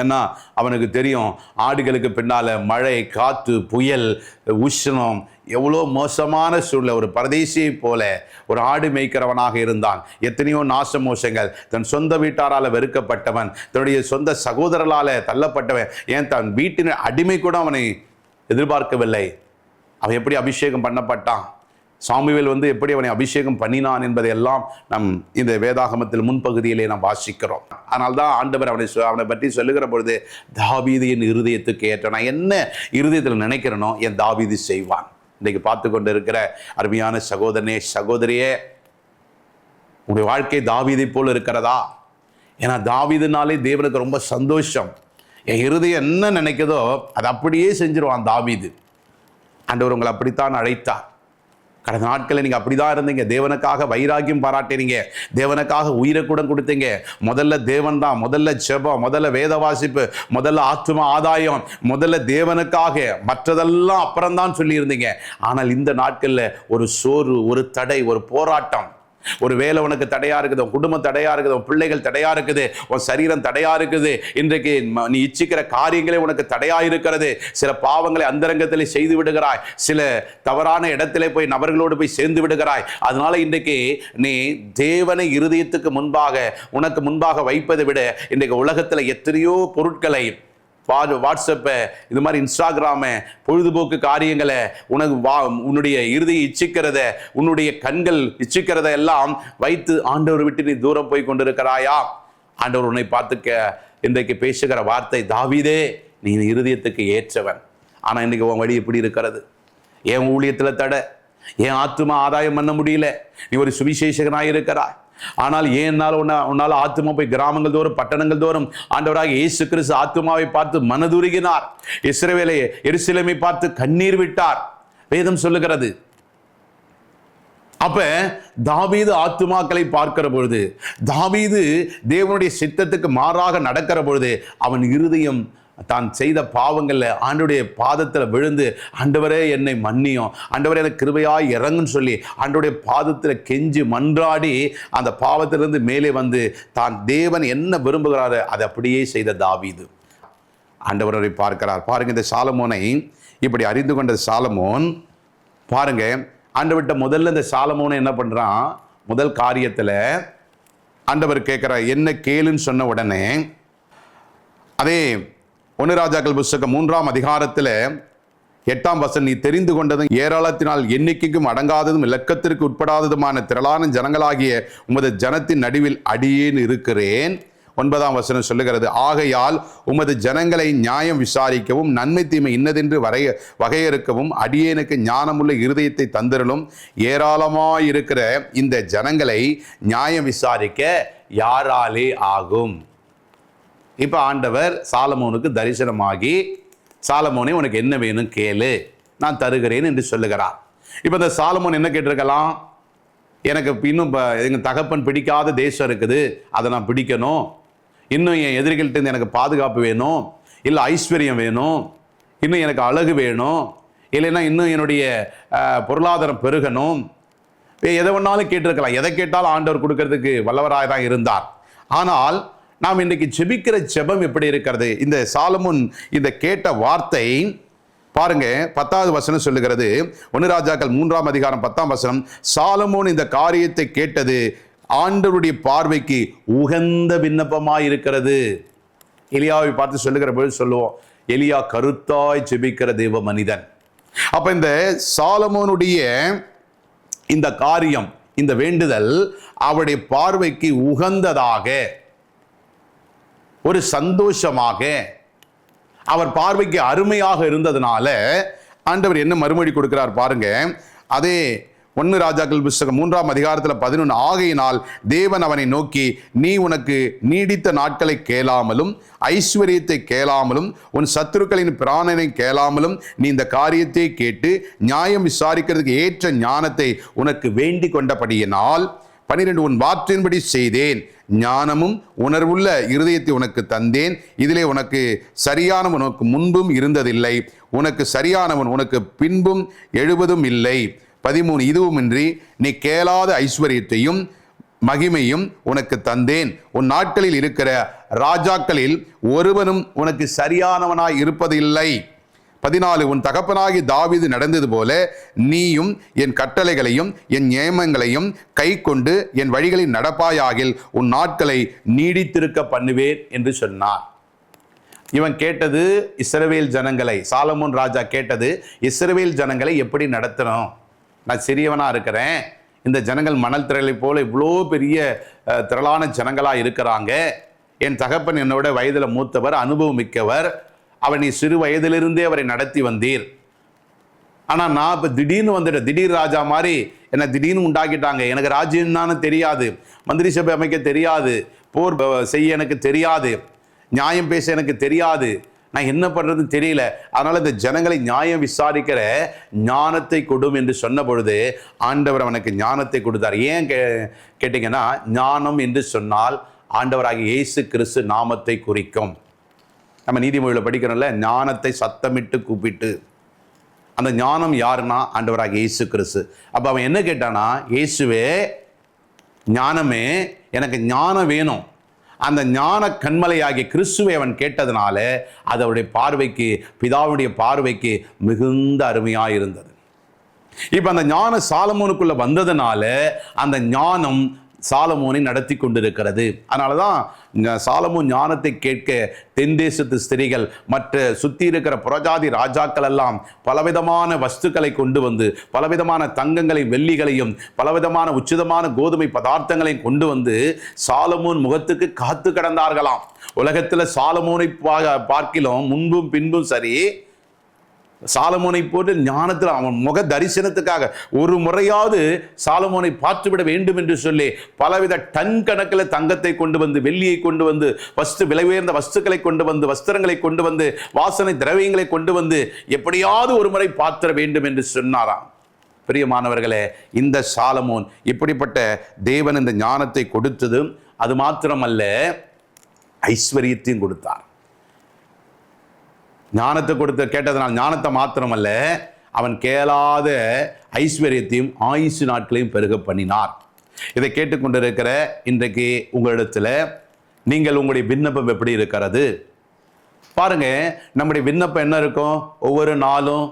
[SPEAKER 3] ஏன்னா அவனுக்கு தெரியும், ஆடுகளுக்கு பின்னால மழை, காற்று, புயல், உஷ்ணம், எவ்வளோ மோசமான சூழ்நிலை. ஒரு பரதேசியை போல ஒரு ஆடு மேய்க்கிறவனாக இருந்தான். எத்தனையோ நாச மோசங்கள், தன் சொந்த வீட்டாரால் வெறுக்கப்பட்டவன், தன்னுடைய சொந்த சகோதரரால் தள்ளப்பட்டவன், ஏன் தன் வீட்டின் அடிமை கூட அவனை எதிர்பார்க்கவில்லை. அவன் எப்படி அபிஷேகம் பண்ணப்பட்டான், சாமுவேல் எப்படி அவனை அபிஷேகம் பண்ணினான் என்பதையெல்லாம் நம் இந்த வேதாகமத்தில் முன்பகுதியிலே நாம் வாசிக்கிறோம். ஆனால் தான் ஆண்டவர் அவனை பற்றி சொல்லுகிற பொழுது, தாவீது என் இருதயத்துக்கு ஏற்ற, நான் என்ன இருதயத்தில் நினைக்கிறேனோ என் தாவீது செய்வான். இன்றைக்கு பார்த்து கொண்டு இருக்கிற அருமையான சகோதரனே, சகோதரியே, உங்களுடைய வாழ்க்கை தாவீதை போல் இருக்கிறதா? ஏன்னா தாவீதுனாலே தேவனுக்கு ரொம்ப சந்தோஷம். என் இருதயம் என்ன நினைக்குதோ அதை அப்படியே செஞ்சிருவான் தாவீது. ஆண்டவர் உங்களை அப்படித்தான் அழைத்தார். கடந்த நாட்களில் நீங்கள் அப்படி தான் இருந்தீங்க. தேவனுக்காக வைராக்கியம் பாராட்டினீங்க, தேவனுக்காக உயிரை கூட கொடுத்தீங்க. முதல்ல தேவன் தான், முதல்ல ஜெபம், முதல்ல வேத வாசிப்பு, முதல்ல ஆத்தும ஆதாயம், முதல்ல தேவனுக்காக, மற்றதெல்லாம் அப்புறம்தான் சொல்லியிருந்தீங்க. ஆனால் இந்த நாட்களில் ஒரு சோர்வு, ஒரு தடை, ஒரு போராட்டம், ஒரு வேலை உனக்கு தடையா இருக்குது, உன் குடும்பம் தடையா இருக்குது, உன் பிள்ளைகள் தடையா இருக்குது, உன் சரீரம் தடையா இருக்குது, இன்றைக்கு நீ இச்சிக்கிற காரியங்களே உனக்கு தடையா இருக்கிறது. சில பாவங்களை அந்தரங்கத்திலே செய்து விடுகிறாய், சில தவறான இடத்திலே போய் நபர்களோடு போய் சேர்ந்து விடுகிறாய். அதனால இன்றைக்கு நீ தேவனை இருதயத்துக்கு முன்பாக, உனக்கு முன்பாக வைப்பதை விட இன்றைக்கு உலகத்தில் எத்தனையோ பொருட்களை, வாட்ஸ்அப்பை, இது மாதிரி இன்ஸ்டாகிராம, பொழுதுபோக்கு காரியங்களை, உன்னுடைய இருதயம் இச்சிக்கிறத, உன்னுடைய கண்கள் இச்சிக்கிறத எல்லாம் வைத்து ஆண்டவர் விட்டு நீ தூரம் போய் கொண்டிருக்கிறாயா? ஆண்டவர் உன்னை பார்த்து இன்றைக்கு பேசுகிற வார்த்தை, தாவீதே நீ இருதயத்துக்கு ஏற்றவன். ஆனால் இன்னைக்கு உன் வழி எப்படி இருக்கிறது? என் ஊழியத்தில் தடை, என் ஆத்துமா ஆதாயம் பண்ண முடியல, நீ ஒரு சுவிசேஷகனாக இருக்கிறாய். ஆனால் உன்னால் ஆத்துமா போய் கிராமங்கள் தோறும், பட்டணங்கள் தோறும் ஆண்டவராக இயேசு கிறிஸ்து ஆத்துமாவை பார்த்து மனதுருகினார். இஸ்ரவேலை, எருசலேமை பார்த்து கண்ணீர் விட்டார், வேதம் சொல்லுகிறது. அப்ப தாவீது ஆத்துமாக்களை பார்க்கிற பொழுது, தாவீது தேவனுடைய சித்தத்துக்கு மாறாக நடக்கிற பொழுது, அவன் இருதயம் தான் செய்த பாவங்கள்ல ஆண்டவருடைய பாதத்தில் விழுந்து, ஆண்டவரே என்னை மன்னியும், ஆண்டவரே எனக்கு கிருபையாய் இறங்குன்னு சொல்லி ஆண்டவருடைய பாதத்தில் கெஞ்சி மன்றாடி அந்த பாவத்திலிருந்து மேலே வந்து தான் தேவன் என்ன விரும்புகிறாரு அதை அப்படியே செய்த தாவீது ஆண்டவரை பார்க்கிறார். பாருங்க, இந்த சாலமோனை இப்படி அறிந்து கொண்ட சாலமோன் பாருங்க, ஆண்டவர்கிட்ட முதல்ல இந்த சாலமோனை என்ன பண்றான், முதல் காரியத்தில் ஆண்டவர் கேட்கிறார், என்ன கேளுன்னு சொன்ன உடனே, அதே 1 ராஜாக்கள் புஸ்தகம் 3ஆம் அதிகாரத்தில் 8ஆம் வசனம், நீ தெரிந்து கொண்டதும் ஏராளத்தினால் எண்ணிக்கைக்கும் அடங்காததும் இலக்கத்திற்கு உட்படாததுமான திரளான ஜனங்களாகிய உமது ஜனத்தின் நடுவில் அடியேன் இருக்கிறேன். 9ஆம் வசனம் சொல்லுகிறது, ஆகையால் உமது ஜனங்களை நியாயம் விசாரிக்கவும் நன்மை தீமை இன்னதென்று வகையறுக்கவும் அடியேனுக்கு ஞானமுள்ள இருதயத்தை தந்திரலும், ஏராளமாயிருக்கிற இந்த ஜனங்களை நியாயம் விசாரிக்க யாராலே ஆகும்? இப்போ ஆண்டவர் சாலமோனுக்கு தரிசனமாகி, சாலமோனே உனக்கு என்ன வேணும் கேளு, நான் தருகிறேன் என்று சொல்லுகிறார். இப்போ இந்த சாலமோன் என்ன கேட்டிருக்கலாம், எனக்கு இன்னும் எங்கள் தகப்பன் பிடிக்காத தேசம் இருக்குது, அதை நான் பிடிக்கணும், இன்னும் என் எதிரிகள்கிட்ட எனக்கு பாதுகாப்பு வேணும், இல்லை ஐஸ்வர்யம் வேணும், இன்னும் எனக்கு அழகு வேணும், இல்லைன்னா இன்னும் என்னுடைய பொருளாதாரம் பெருகணும், எதை வேணாலும் கேட்டிருக்கலாம். எதை கேட்டாலும் ஆண்டவர் கொடுக்கறதுக்கு வல்லவராக தான் இருந்தார். ஆனால் நாம் இன்றைக்கு ஜெபிக்கிற ஜெபம் எப்படி இருக்கிறது? இந்த சாலமோன் இந்த கேட்ட வார்த்தை பாருங்க, 10வது வசனம் சொல்லுகிறது, 1 ராஜாக்கள் 3ஆம் அதிகாரம் 10ஆம் வசனம், சாலமோன் இந்த காரியத்தை கேட்டது ஆண்டவருடைய பார்வைக்கு உகந்த விண்ணப்பமாய் இருக்கிறது. எலியாவை பார்த்து சொல்லுகிற பொழுது சொல்லுவோம், எலியா கருத்தாய் ஜெபிக்கிற தேவ மனிதன். அப்ப இந்த சாலமோனுடைய இந்த காரியம், இந்த வேண்டுதல் அவருடைய பார்வைக்கு உகந்ததாக, ஒரு சந்தோஷமாக, அவர் பார்வைக்கு அருமையாக இருந்ததுனால ஆண்டவர் என்ன மறுமொழி கொடுக்கிறார் பாருங்க. அதே 1 ராஜாக்கள் புஸ்தகம் 3ஆம் அதிகாரத்தில் 11, ஆகையினால் தேவன் அவனை நோக்கி, நீ உனக்கு நீடித்த நாட்களை கேளாமலும் ஐஸ்வர்யத்தை கேளாமலும் உன் சத்துருக்களின் பிராணனை கேளாமலும் நீ இந்த காரியத்தை கேட்டு நியாயம் விசாரிக்கிறதுக்கு ஏற்ற ஞானத்தை உனக்கு வேண்டிக் கொண்டபடியினால் 12, உன் வார்த்தையின்படி செய்தேன், ஞானமும் உணர்வுள்ள இருதயத்தை உனக்கு தந்தேன், இதிலே உனக்கு சரியானவன் உனக்கு முன்பும் இருந்ததில்லை, உனக்கு சரியானவன் உனக்கு பின்பும் எழுவதும் இல்லை. 13, இதுவுமின்றி நீ கேளாத ஐஸ்வர்யத்தையும் மகிமையும் உனக்கு தந்தேன், உன் நாட்களில் இருக்கிற ராஜாக்களில் ஒருவனும் உனக்கு சரியானவனாய் இருப்பதில்லை. 14, உன் தகப்பனாகி தாவீது நடந்தது போல நீயும் என் கட்டளைகளையும் என் நியமங்களையும் கை கொண்டு என் வழிகளில் நடப்பாயாகில் உன் நாட்களை நீடித்திருக்க பண்ணுவேன் என்று சொன்னார். இவன் கேட்டது இஸ்ரவேல் ஜனங்களை, சாலமோன் ராஜா கேட்டது இஸ்ரவேல் ஜனங்களை எப்படி நடத்தணும். நான் சிறியவனா இருக்கிறேன், இந்த ஜனங்கள் மணல் திரளை போல இவ்வளோ பெரிய திரளான ஜனங்களா இருக்கிறாங்க, என் தகப்பன் என்னோட வயதில் மூத்தவர், அனுபவம் மிக்கவர், அவர் நீ சிறு வயதிலிருந்தே அவரை நடத்தி வந்தீர். ஆனால் நான் இப்போ திடீர்னு வந்துட்டேன், திடீர் ராஜா மாதிரி என்னை திடீர்னு உண்டாக்கிட்டாங்க. எனக்கு ராஜ்யம்னான்னு தெரியாது, மந்திரி சபை அமைக்க தெரியாது, போர் செய்ய எனக்கு தெரியாது, நியாயம் பேச எனக்கு தெரியாது, நான் என்ன பண்ணுறதுன்னு தெரியல. அதனால் இந்த ஜனங்களை நியாயம் விசாரிக்கிற ஞானத்தை கொடும் என்று சொன்ன பொழுது ஆண்டவர் அவனுக்கு ஞானத்தை கொடுத்தார். ஏன் கேட்டிங்கன்னா, ஞானம் என்று சொன்னால் ஆண்டவராகிய இயேசு கிறிஸ்து நாமத்தை குறிக்கும். நம்ம நீதிமொழியில் படிக்கிறோம்ல, ஞானத்தை சத்தமிட்டு கூப்பிட்டு. அந்த ஞானம் யாருன்னா ஆண்டவராகிய இயேசு கிறிஸ்து. அப்போ அவன் என்ன கேட்டானா, இயேசுவே ஞானமே, எனக்கு ஞானம் வேணும். அந்த ஞான கண்மலையாகிய கிறிஸ்துவை அவன் கேட்டதுனால அது அவருடைய பார்வைக்கு, பிதாவுடைய பார்வைக்கு மிகுந்த அருமையாக இருந்தது. இப்போ அந்த ஞானம் சாலமோனுக்குள்ள வந்ததுனால அந்த ஞானம் சாலமோனை நடத்தி கொண்டிருக்கிறது. அதனால தான் சாலமோன் ஞானத்தை கேட்க தென் தேசத்து ஸ்திரீகள், மற்ற சுற்றி இருக்கிற புறஜாதி ராஜாக்கள் எல்லாம் பலவிதமான வஸ்துக்களை கொண்டு வந்து, பலவிதமான தங்கங்களையும் வெள்ளிகளையும் பலவிதமான உச்சிதமான கோதுமை பதார்த்தங்களையும் கொண்டு வந்து சாலமோன் முகத்துக்கு காத்து கிடந்தார்களாம். உலகத்தில் சாலமோனை பார்க்கிலும் முன்பும் பின்பும் சரி, சாலமோனை போட்டு ஞானத்தில் அவன் முக தரிசனத்துக்காக ஒரு முறையாவது சாலமோனை பார்த்துவிட வேண்டும் என்று சொல்லி பலவித டன் கணக்கில் தங்கத்தை கொண்டு வந்து, வெள்ளியை கொண்டு வந்து, விலை உயர்ந்த வஸ்துக்களை கொண்டு வந்து, வஸ்திரங்களை கொண்டு வந்து, வாசனை திரவியங்களை கொண்டு வந்து எப்படியாவது ஒரு முறை பார்த்திட வேண்டும் என்று சொன்னாராம். பிரியமானவர்களே, இந்த சாலமோன் இப்படிப்பட்ட தேவன் இந்த ஞானத்தை கொடுத்தது அது மாத்திரமல்ல, ஐஸ்வர்யத்தையும் கொடுத்தார். ஞானத்தை கேட்டதனால் ஞானத்தை மாத்திரமல்ல, அவன் கேளாத ஐஸ்வர்யத்தையும் ஆயுசு நாட்களையும் பெருக பண்ணினார். இதை கேட்டுக்கொண்டிருக்கிற இன்றைக்கு உங்களிடத்தில் நீங்கள் உங்களுடைய விண்ணப்பம் எப்படி இருக்கிறது பாருங்க. நம்முடைய விண்ணப்பம் என்ன இருக்கும்? ஒவ்வொரு நாளும்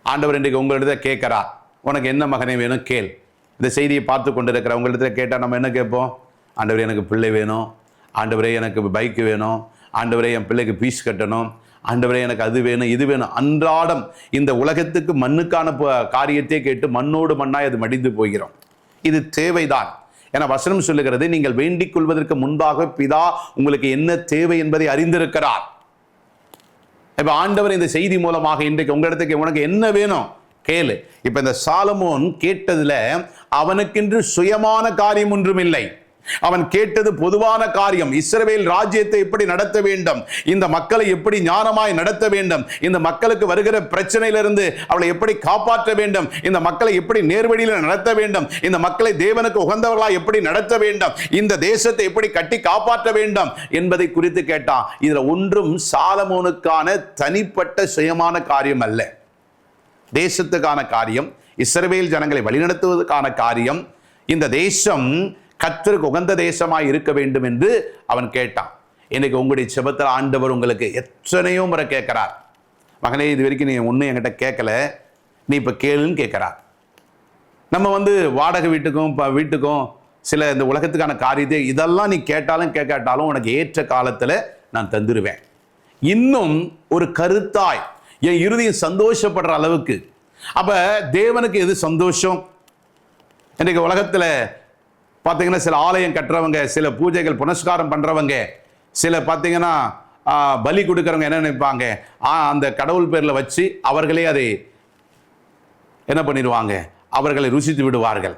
[SPEAKER 3] ஆண்டவர் இன்றைக்கு உங்களிடத்தை கேட்கிறார், உனக்கு என்ன மகனை வேணும் கேள். இந்த செய்தியை பார்த்து கொண்டிருக்கிற உங்களிடத்தில் கேட்டால் நம்ம என்ன கேட்போம்? ஆண்டவரே எனக்கு பிள்ளை வேணும், ஆண்டவரே எனக்கு பைக்கு வேணும், ஆண்டவரே என் பிள்ளைக்கு ஃபீஸ் கட்டணும், ஆண்டவரே எனக்கு அது வேணும் இது வேணும். அன்றாடம் இந்த உலகத்துக்கு மண்ணுக்கான காரியத்தை கேட்டு மண்ணோடு மண்ணாய் அது மடிந்து போகிறோம். இது தேவைதான். ஏன்னா வசனம் சொல்லுகிறது, நீங்கள் வேண்டிக் கொள்வதற்கு முன்பாக பிதா உங்களுக்கு என்ன தேவை என்பதை அறிந்திருக்கிறார். இப்ப ஆண்டவர் இந்த செய்தி மூலமாக இன்றைக்கு உங்களிடத்துக்கு உனக்கு என்ன வேணும் கேளு. இப்ப இந்த சாலமோன் கேட்டதுல அவனுக்கென்று சுயமான காரியம் ஒன்றும் இல்லை. அவன் கேட்டது பொதுவான காரியம். இஸ்ரவேல் ராஜ்யத்தை எப்படி நடத்த வேண்டும், இந்த மக்களை எப்படி ஞானமாய் நடத்த வேண்டும், இந்த மக்களுக்கு வருகிற பிரச்சனையிலிருந்து அவளை எப்படி காப்பாற்ற வேண்டும், இந்த மக்களை எப்படி நேர்வழியில் நடத்த வேண்டும், இந்த மக்களை தேவனுக்கு உகந்தவர்களாய் எப்படி நடத்த வேண்டும், இந்த தேசத்தை எப்படி கட்டி காப்பாற்ற வேண்டும் என்பதை குறித்து கேட்டான். இதுல ஒன்றும் சாலமோனுக்கான தனிப்பட்ட சுயமான காரியம் அல்ல. தேசத்துக்கான காரியம், இஸ்ரவேல் ஜனங்களை வழிநடத்துவதற்கான காரியம், இந்த தேசம் கர்த்தருக்கு உகந்த தேசமாய் இருக்க வேண்டும் என்று அவன் கேட்டான். இன்னைக்கு உங்களுடைய செபத்தில் ஆண்டவர் உங்களுக்கு எத்தனையோ முறை கேட்கிறார், மகனே இது வரைக்கும் நீ ஒன்றும் என்கிட்ட கேட்கல, நீ இப்போ கேளுன்னு கேட்கிறார். நம்ம வாடகை வீட்டுக்கும் சில இந்த உலகத்துக்கான காரியத்தை இதெல்லாம் நீ கேட்டாலும் கேட்காட்டாலும் உனக்கு ஏற்ற காலத்தில் நான் தந்துடுவேன். இன்னும் ஒரு கருத்தாய் என் இருதயம் சந்தோஷப்படுற அளவுக்கு. அப்ப தேவனுக்கு எது சந்தோஷம்? இன்றைக்கு உலகத்தில் பார்த்தீங்கன்னா சில ஆலயம் கட்டுறவங்க, சில பூஜைகள் புனஸ்காரம் பண்ணுறவங்க, சில பார்த்தீங்கன்னா பலி கொடுக்குறவங்க என்ன நினைப்பாங்க, அந்த கடவுள் பேரில் வச்சு அவர்களே அதை என்ன பண்ணிடுவாங்க, அவர்களை ருசித்து விடுவார்கள்.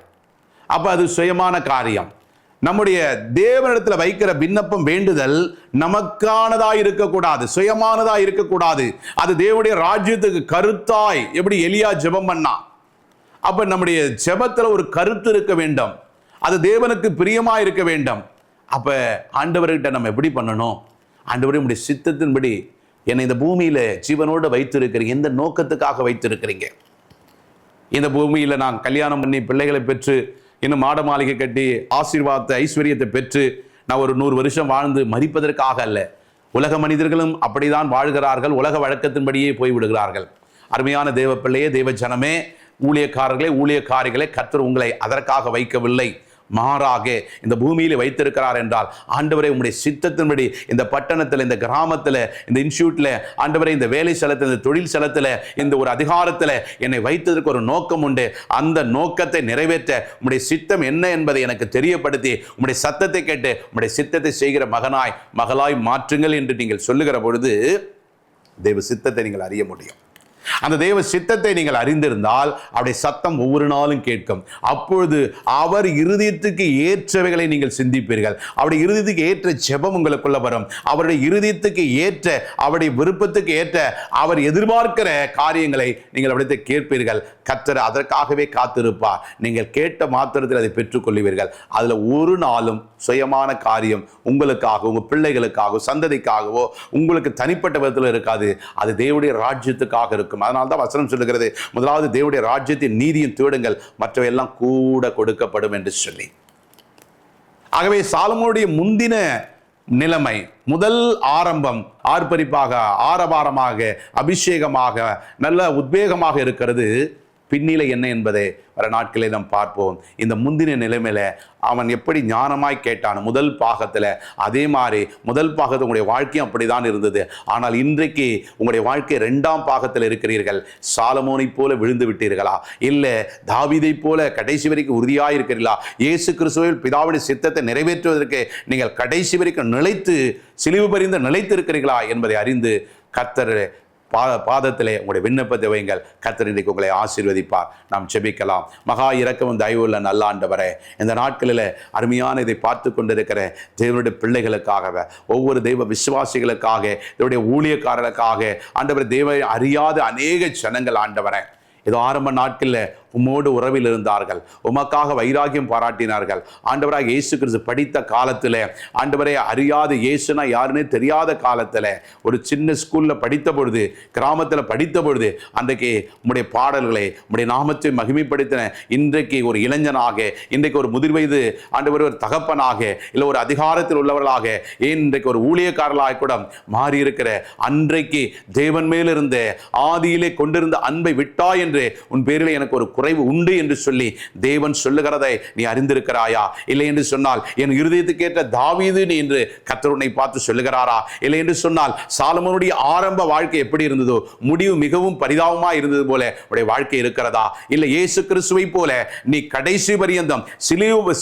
[SPEAKER 3] அப்ப அது சுயமான காரியம். நம்முடைய தேவனிடத்துல வைக்கிற விண்ணப்பம், வேண்டுதல் நமக்கானதா இருக்கக்கூடாது, சுயமானதா இருக்கக்கூடாது. அது தேவனுடைய ராஜ்யத்துக்கு கருத்தாய், எப்படி எலியா ஜெபம் பண்ணா, அப்ப நம்முடைய ஜெபத்துல ஒரு கருத்து இருக்க வேண்டும், அது தேவனுக்கு பிரியமா இருக்க வேண்டும். அப்ப ஆண்டவர்கிட்ட நம்ம எப்படி பண்ணணும்? ஆண்டவரே, உம்முடைய சித்தத்தின்படி என்னை இந்த பூமியில ஜீவனோடு வைத்திருக்கிறீங்க, எந்த நோக்கத்துக்காக வைத்திருக்கிறீங்க? இந்த பூமியில நான் கல்யாணம் பண்ணி பிள்ளைகளை பெற்று இன்னும் மாட மாளிகை கட்டி ஆசீர்வாதத்தை ஐஸ்வர்யத்தை பெற்று நான் ஒரு 100 வருஷம் வாழ்ந்து மரிப்பதற்காக அல்ல. உலக மனிதர்களும் அப்படிதான் வாழ்கிறார்கள், உலக வழக்கத்தின்படியே போய்விடுகிறார்கள். அருமையான தேவ பிள்ளையே, தேவ ஜனமே, ஊழியக்காரர்களே, ஊழியக்காரிகளே, கர்த்தர் உங்களை அதற்காக வைக்கவில்லை, மாறாக இந்த பூமியில வைத்திருக்கிறார் என்றால், ஆண்டவரே உம்முடைய சித்தத்தின்படி இந்த பட்டணத்தில், இந்த கிராமத்தில், இந்த இன்ஸ்டியூட்ல, ஆண்டவரே இந்த வேலை ஸ்தலத்தில், இந்த தொழில் ஸ்தலத்தில், இந்த ஒரு அதிகாரத்தில் என்னை வைத்ததற்கு ஒரு நோக்கம் உண்டு. அந்த நோக்கத்தை நிறைவேற்ற உம்முடைய சித்தம் என்ன என்பதை எனக்கு தெரியப்படுத்தி உம்முடைய சத்தத்தை கேட்டு உம்முடைய சித்தத்தை செய்கிற மகனாய் மகளாய் மாற்றுங்கள் என்று நீங்கள் சொல்லுகிற பொழுது தேவ சித்தத்தை நீங்கள் அறிய முடியும். அந்த தேவ சித்தத்தை நீங்கள் அறிந்திருந்தால் அவருடைய சத்தம் ஒவ்வொரு நாளும் கேட்கும். அப்பொழுது அவர் இருதயத்துக்கு ஏற்றவைகளை நீங்கள் சிந்திப்பீர்கள். அவருடைய இருதயத்துக்கு ஏற்ற ஜெபம் உங்களுக்குள்ள வரும். அவருடைய இருதயத்துக்கு ஏற்ற, அவருடைய விருப்பத்துக்கு ஏற்ற, அவர் எதிர்பார்க்கிற காரியங்களை நீங்கள் அப்படியே கேட்பீர்கள். கர்த்தர் அதற்காகவே காத்திருப்பார். நீங்கள் கேட்ட மாத்திரத்தில் அதை பெற்றுக்கொள்வீர்கள். அதுல ஒரு நாளும் சுயமான காரியம் உங்களுக்காக, உங்க பிள்ளைகளுக்காகவோ, சந்ததிக்காகவோ, உங்களுக்கு தனிப்பட்ட விதத்தில் இருக்காது. அது தேவனுடைய ராஜ்யத்துக்காக இருக்கும். அதனால தான் வசனம் சொல்லுகிறது, முதலாவது தேவனுடைய ராஜ்யத்தின் நீதியும் தேடுங்கள், மற்றவையெல்லாம் கூட கொடுக்கப்படும் என்று சொல்லி. ஆகவே சாலமோனுடைய முந்தின நிலைமை, முதல் ஆரம்பம் ஆர்ப்பரிப்பாக, ஆரவாரமாக, அபிஷேகமாக, நல்ல உத்வேகமாக இருக்கிறது. பின்னிலை என்ன என்பதை வர நாட்களை நாம் பார்ப்போம். இந்த முந்தின நிலைமையில அவன் எப்படி ஞானமாய் கேட்டான் முதல் பாகத்தில், அதே மாதிரி முதல் பாகத்தில் உங்களுடைய வாழ்க்கையும் அப்படிதான் இருந்தது. ஆனால் இன்றைக்கு உங்களுடைய வாழ்க்கை 2ஆம் பாகத்தில் இருக்கிறீர்கள். சாலமோனை போல விழுந்து விட்டீர்களா? இல்லை தாவீதை போல கடைசி வரைக்கும் உறுதியாக இருக்கிறீர்களா? இயேசு கிறிஸ்துவில் பிதாவுடைய சித்தத்தை நிறைவேற்றுவதற்கு நீங்கள் கடைசி வரைக்கும் நிலைத்து, சிலுவை பரிந்து நிலைத்து இருக்கிறீர்களா என்பதை அறிந்து கர்த்தர் பாதத்திலே உங்களுடைய விண்ணப்பத்தை வையுங்கள். கர்த்தர் இன்றைக்கு உங்களை ஆசீர்வதிப்பார். நாம் ஜெபிக்கலாம். மகா இரக்கமும் தயவுள்ள நல்ல ஆண்டவரே, இந்த நாட்களில் அருமையான இதை பார்த்து கொண்டிருக்கிற தேவனுடைய பிள்ளைகளுக்காக, ஒவ்வொரு தெய்வ விசுவாசிகளுக்காக, தேவனுடைய ஊழியக்காரர்களுக்காக, ஆண்டவரை தேவ அறியாத அநேக ஜனங்கள் ஆண்டவரே, ஏதோ ஆரம்ப நாட்களில் உம்மோடு உறவில் இருந்தார்கள், உமக்காக வைராகியம் பாராட்டினார்கள். ஆண்டவராக இயேசு கிறிஸ்து படித்த காலத்தில், ஆண்டவரை அறியாத இயேசுனா யாருன்னே தெரியாத காலத்தில், ஒரு சின்ன ஸ்கூலில் படித்த பொழுது, கிராமத்தில் படித்த பொழுது, அன்றைக்கு உம்முடைய பாடல்களை, உம்முடைய நாமத்தை மகிமைப்படுத்தின இன்றைக்கு ஒரு இளைஞனாக, இன்றைக்கு ஒரு முதிர் வயது ஆண்டவர் ஒரு தகப்பனாக, இல்லை ஒரு அதிகாரத்தில் உள்ளவர்களாக, ஏன் இன்றைக்கு ஒரு ஊழியக்காரர்களாக கூட மாறியிருக்கிற, அன்றைக்கு தேவன் மேலிருந்த ஆதியிலே கொண்டிருந்த அன்பை விட்டாய் என்று உன் பேரில் எனக்கு ஒரு குறைவு உண்டு என்று சொல்லி தேவன் சொல்லுகிறதை நீ அறிந்திருக்கிறாயா? இல்லை என்று சொன்னால் என் இருதயத்துக்கு ஏற்ற தாவீது நீ என்று கர்த்தர் உன்னை பார்த்து சொல்லுகிறாரா? இல்லை என்று சொன்னால் சாலமோனுடைய ஆரம்ப வாழ்க்கை எப்படி இருந்ததோ, முடிவு மிகவும் பரிதாபமாக இருந்தது போல உடைய வாழ்க்கை இருக்கிறதா? இல்லை இயேசு கிறிஸ்துவை போல நீ கடைசி பரியந்தம்,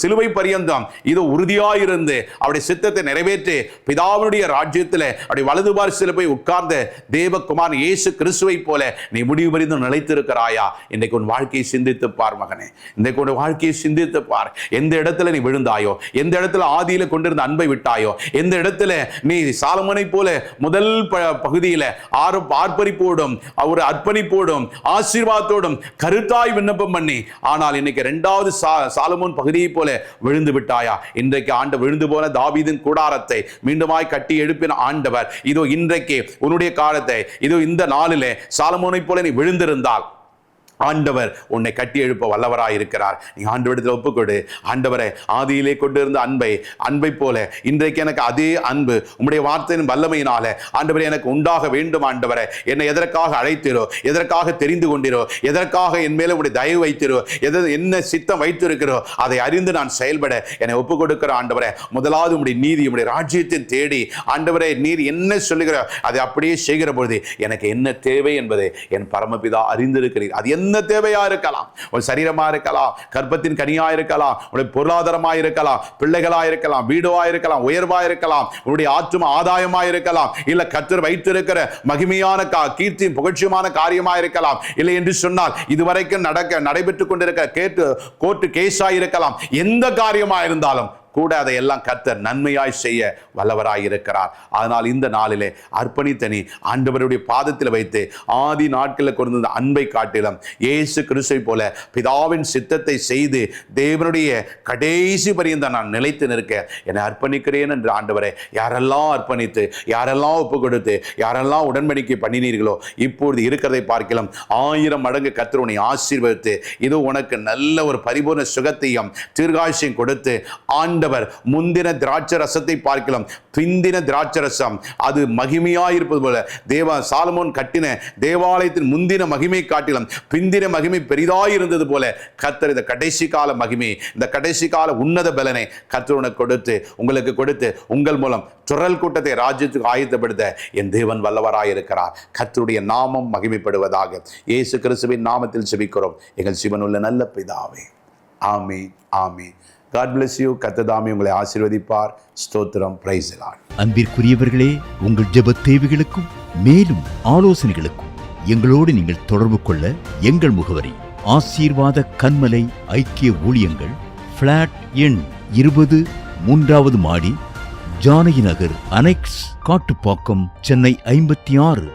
[SPEAKER 3] சிலுவை பரியந்தம் இதோ உறுதியாயிருந்து அவருடைய சித்தத்தை நிறைவேற்றி பிதாவுடைய ராஜ்யத்தில் அவருடைய வலது பார்சில் போய் உட்கார்ந்த தேவகுமார் இயேசு கிறிஸ்துவை போல நீ முடிவு பரிந்தும் நிலைத்திருக்கிறாயா? இன்றைக்கு உன் வாழ்க்கையை சிந்தித்து பார் மகனே, இன்றைக்கு உன் வாழ்க்கையை சிந்தித்து பார். எந்த இடத்துல நீ விழுந்தாயோ, எந்த இடத்துல ஆதியில கொண்டிருந்த அன்பை விட்டாயோ, எந்த இடத்துல நீ சாலமோனை போல முதல் பகுதியில ஆர்ப்பரிப்போடும், ஒரு அர்ப்பணிப்போடும், ஆசீர்வாதத்தோடும் கருத்தாய் விண்ணப்பம் பண்ணி, ஆனால் இன்னைக்கு 2வது சாலமோன் பகுதியை போல விழுந்து விட்டாயா? இன்றைக்கு ஆண்டு விழுந்து போன தாவீதின் கூடாரத்தை மீண்டுமாய் கட்டி எழுப்பின ஆண்டவர் இதோ இன்றைக்கு உன்னுடைய காலத்தை, இதோ இந்த நாளிலே சாலமோனை போல நீ விழுந்திருந்தால் ஆண்டவர் உன்னை கட்டி எழுப்ப வல்லவராய் இருக்கிறார். நீ ஆண்டவரிடத்தில் ஒப்புக்கொடு. ஆண்டவரை ஆதியிலே கொண்டிருந்த அன்பை போல இன்றைக்கு எனக்கு அதே அன்பு உம்முடைய வார்த்தையின் வல்லமையினால ஆண்டவரை எனக்கு உண்டாக வேண்டும். ஆண்டவரை என்னை எதற்காக அழைத்திரோ, எதற்காக தெரிந்து கொண்டிரோ, எதற்காக என் மேல உடைய தயவு வைத்திரோ, என்ன சித்தம் வைத்திருக்கிறோ அதை அறிந்து நான் செயல்பட என்னை ஒப்புக் கொடுக்கிற ஆண்டவரை, முதலாவது உம்முடைய நீதி, உம்முடைய ராஜ்யத்தை தேடி ஆண்டவரை நீர் என்ன சொல்லுகிற அதை அப்படியே செய்கிற பொழுது எனக்கு என்ன தேவை என்பதை என் பரமபிதா அறிந்திருக்கிறீர். அது எந்த தேவையா இருக்கலாம், ஒரு சரீரமா இருக்கலாம், கர்ப்பத்தின் கனியா இருக்கலாம், உடைய பொருளாதாரமா இருக்கலாம், பிள்ளைகளா இருக்கலாம், வீடுவா இருக்கலாம், உயர்வா இருக்கலாம், உன்னுடைய ஆத்தும ஆதாயமா இருக்கலாம், இல்ல கர்த்தர் வைத்திருக்கிற மகிமையான கீர்த்தியும் புகழ்ச்சியுமான காரியமா இருக்கலாம், இல்லை என்று சொன்னால் இதுவரைக்கும் நடைபெற்றுக் கொண்டிருக்கிற கோர்ட்டு கேஸா இருக்கலாம். எந்த காரியமா இருந்தாலும் கூட அதையெல்லாம் கர்த்தர் நன்மையாய் செய்ய வல்லவராய் இருக்கிறார். அதனால் இந்த நாளிலே அர்ப்பணித்தனி ஆண்டவருடைய பாதத்தில் வைத்து ஆதி நாட்களில் கொண்டு அன்பை காட்டிலும் இயேசு கிறிஸ்துவை போல பிதாவின் சித்தத்தை செய்து தேவனுடைய கடைசி பரியந்த நான் நிலைத்து நிற்க என்னை அர்ப்பணிக்கிறேன் என்று ஆண்டவரை யாரெல்லாம் அர்ப்பணித்து, யாரெல்லாம் ஒப்பு கொடுத்து, யாரெல்லாம் உடன்படிக்கை பண்ணினீர்களோ இப்பொழுது இருக்கிறதை பார்க்கலாம் 1000 மடங்கு கர்த்தர் உன்னை ஆசீர்வதித்து இது உனக்கு நல்ல ஒரு பரிபூர்ண சுகத்தையும் தீர்காயுசையும் கொடுத்து ஆண்டவர் முந்தின திராட்சை ரசத்தை பார்க்கலாம் பிந்தின திராட்சை ரசம் அது மகிமையாயிருப்பது போல சாலமோன் கட்டின தேவாலயத்தின் முந்தின மகிமை காட்டிலும் பிந்தின மகிமை பெரிதாயிருந்தது போல கர்த்தர் இந்த கடைசி கால மகிமை, இந்த கடைசி கால உன்னத பலனை கர்த்தர் உனக்கு கொடுத்து உங்களுக்கு கொடுத்து உங்கள் மூலம் துறல் கூட்டத்தை ராஜ்யத்துக்கு ஆயத்தப்படுத்த என் தேவன் வல்லவராயிருக்கிறார். கர்த்தருடைய நாமம் மகிமைப்படுவதாக. இயேசு கிறிஸ்துவின் நாமத்தில் செபிக்கிறோம் எங்கள் சிவனுள்ள நல்ல பிதாவே. ஆமென், ஆமென். God bless you. கர்த்தர் உங்களை ஆசீர்வதிப்பார். ஸ்தோத்திரம். Praise the Lord.
[SPEAKER 1] அன்பிற்குரியவர்களே, உங்கள் ஜெப தேவைகளுக்கும் மேலும் ஆலோசனைகளுக்கும் எங்களோடு நீங்கள் தொடர்பு கொள்ள எங்கள் முகவரி ஆசீர்வாத கன்மலை ஐக்கிய ஊழியங்கள், பிளாட் எண் 20, 3வது மாடி, ஜானகி நகர், அனெக்ஸ், காட்டுப்பாக்கம், சென்னை 56.